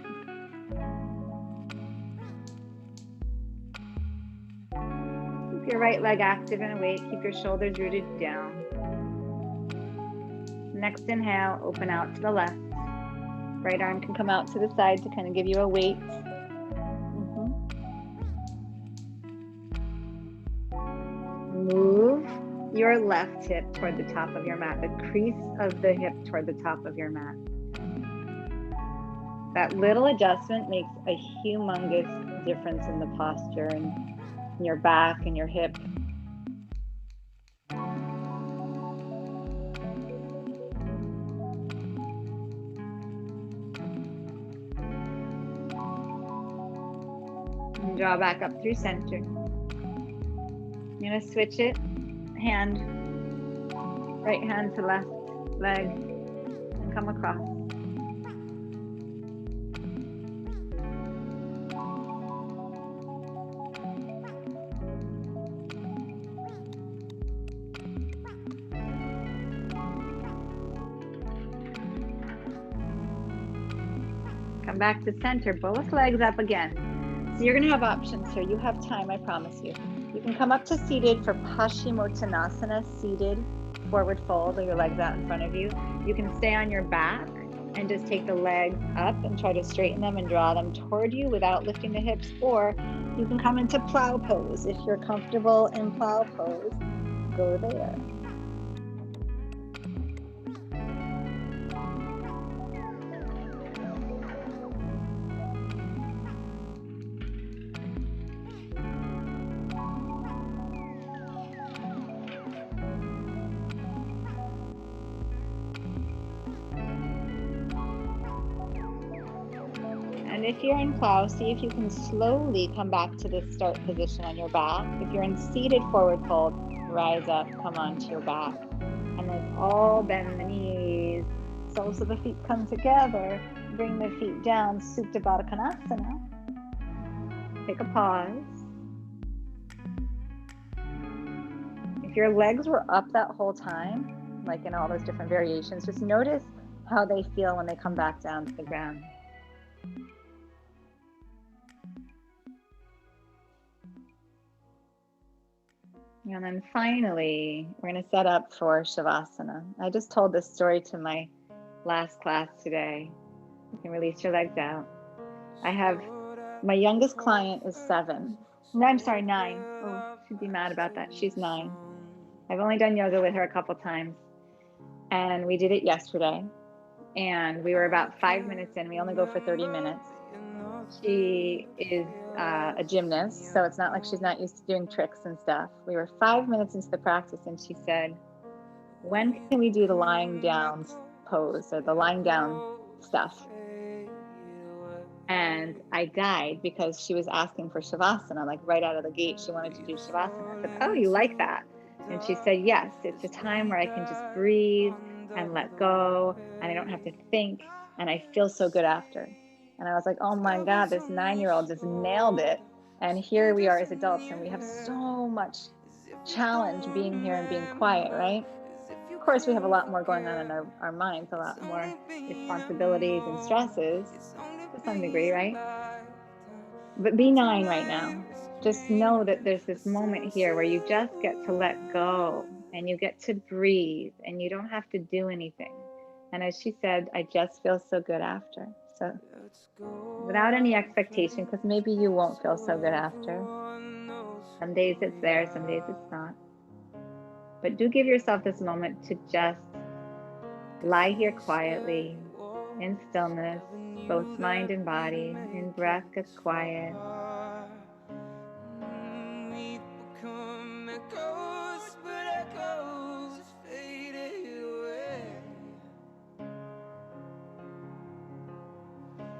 Keep your right leg active and awake. Keep your shoulders rooted down. Next inhale, open out to the left. Right arm can come out to the side to kind of give you a weight. Move your left hip toward the top of your mat, the crease of the hip toward the top of your mat. That little adjustment makes a humongous difference in the posture and in your back and your hip. And draw back up through center. I'm going to switch it, right hand to left leg, and come across. Come back to center, both legs up again. So you're gonna have options here. You have time, I promise you. You can come up to seated for Paschimottanasana, seated forward fold, with your legs out in front of you. You can stay on your back and just take the legs up and try to straighten them and draw them toward you without lifting the hips, or you can come into plow pose. If you're comfortable in plow pose, go there. And if you're in plow, see if you can slowly come back to the start position on your back. If you're in seated forward fold, rise up, come onto your back. And let's all bend the knees. Soles of the feet come together. Bring the feet down, Supta Baddha Konasana. Take a pause. If your legs were up that whole time, like in all those different variations, just notice how they feel when they come back down to the ground. And then finally, we're going to set up for Shavasana. I just told this story to my last class today. You can release your legs out. I have, my youngest client is 7. No, I'm sorry, 9. Oh, she'd be mad about that. She's 9. I've only done yoga with her a couple times. And we did it yesterday. And we were about 5 minutes in. We only go for 30 minutes. She is a gymnast, so it's not like she's not used to doing tricks and stuff. We were 5 minutes into the practice and she said, when can we do the lying down pose or the lying down stuff? And I died because she was asking for Shavasana, like right out of the gate. She wanted to do Shavasana. I said, oh, you like that? And she said, yes, it's a time where I can just breathe and let go and I don't have to think and I feel so good after. And I was like, oh my God, this 9-year-old just nailed it. And here we are as adults and we have so much challenge being here and being quiet, right? Of course, we have a lot more going on in our minds, a lot more responsibilities and stresses to some degree, right? But be 9 right now. Just know that there's this moment here where you just get to let go and you get to breathe and you don't have to do anything. And as she said, I just feel so good after. So without any expectation, because maybe you won't feel so good after. Some days it's there, some days it's not. But do give yourself this moment to just lie here quietly in stillness, both mind and body, and breath gets quiet. We've become echoes, but echoes faded away.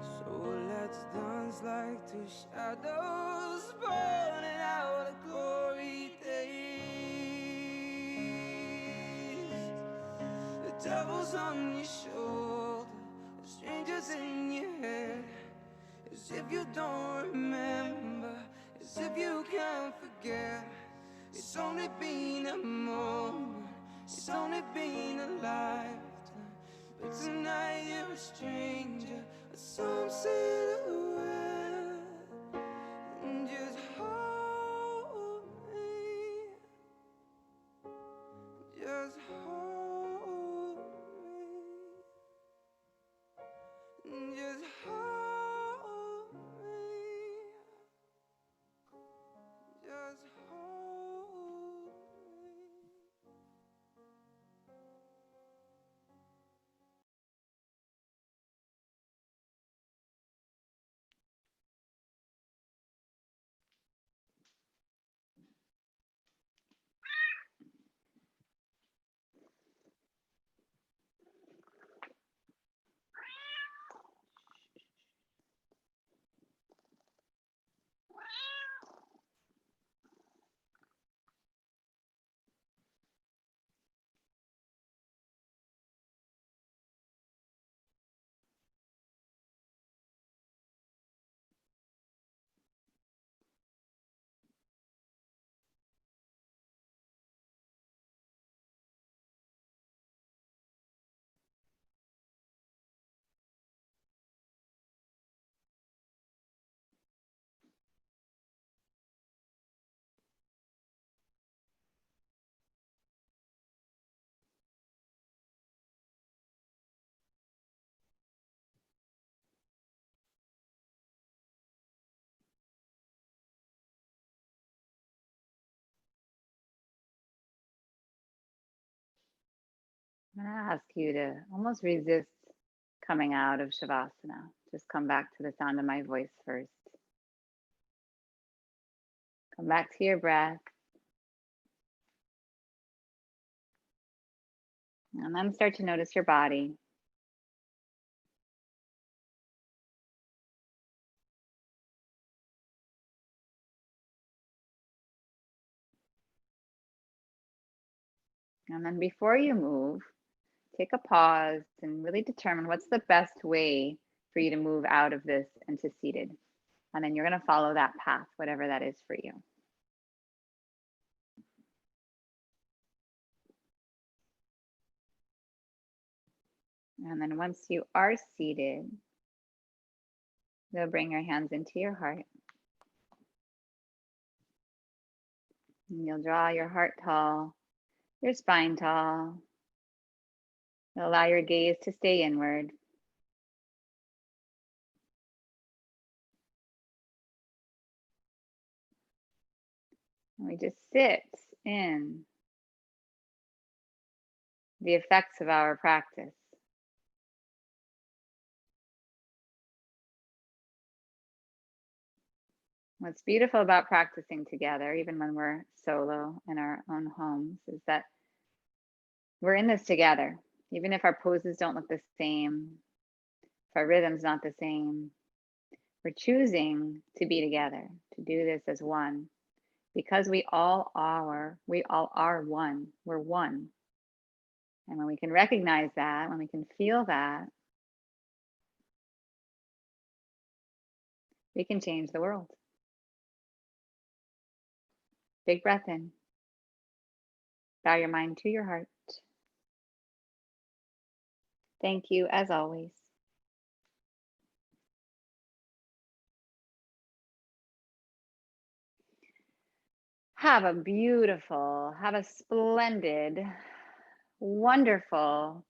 So let's dance like two shadows burning out a glory days. The devil's on your shoulder, the strangers in your head. As if you don't remember, as if you can't forget. It's only been a moment, it's only been a lifetime. But tonight you're a stranger, some silhouette. And just hold me, just hold me. I'm going to ask you to almost resist coming out of Shavasana. Just come back to the sound of my voice first. Come back to your breath. And then start to notice your body. And then before you move, take a pause and really determine what's the best way for you to move out of this into seated. And then you're going to follow that path, whatever that is for you. And then once you are seated, you'll bring your hands into your heart. And you'll draw your heart tall, your spine tall. You'll allow your gaze to stay inward. And we just sit in the effects of our practice. What's beautiful about practicing together, even when we're solo in our own homes, is that we're in this together. Even if our poses don't look the same, if our rhythm's not the same, we're choosing to be together, to do this as one, because we all are one. We're one. And when we can recognize that, when we can feel that, we can change the world. Big breath in. Bow your mind to your heart. Thank you, as always. Have a splendid, wonderful